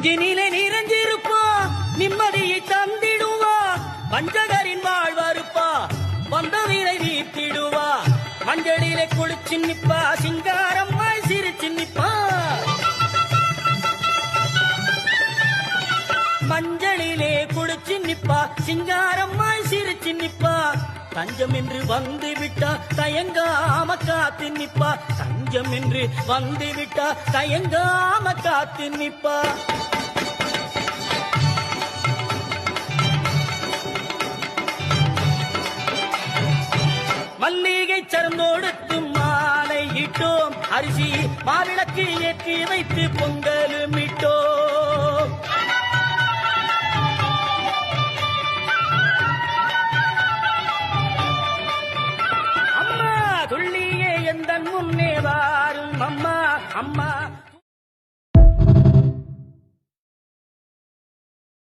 நெஞ்சினிலே நிறைஞ்சிருப்பா நிம்மதியை தந்திடுவா பஞ்சகரின் வாழ்வருப்பா வந்த வீரை வீட்டிடுவா மஞ்சளிலே குளிச்சு நிப்பா சிங்காரம்மாய் சிரிச்சு நிப்பா மஞ்சளிலே குளிச்சு நிப்பா சிங்காரம்மாய் சிரிச்சு நிப்பா தஞ்சம் என்று வந்து விட்டா தயங்காம காத்து நிப்பா தஞ்சம் என்று வந்து விட்டா தயங்காம காத்து நிப்பா மல்லிகை சரந்தோடுத்து மாலை இட்டோம் அரிசி மாவிளக்கு ஏற்றி வைத்து பொங்கலும்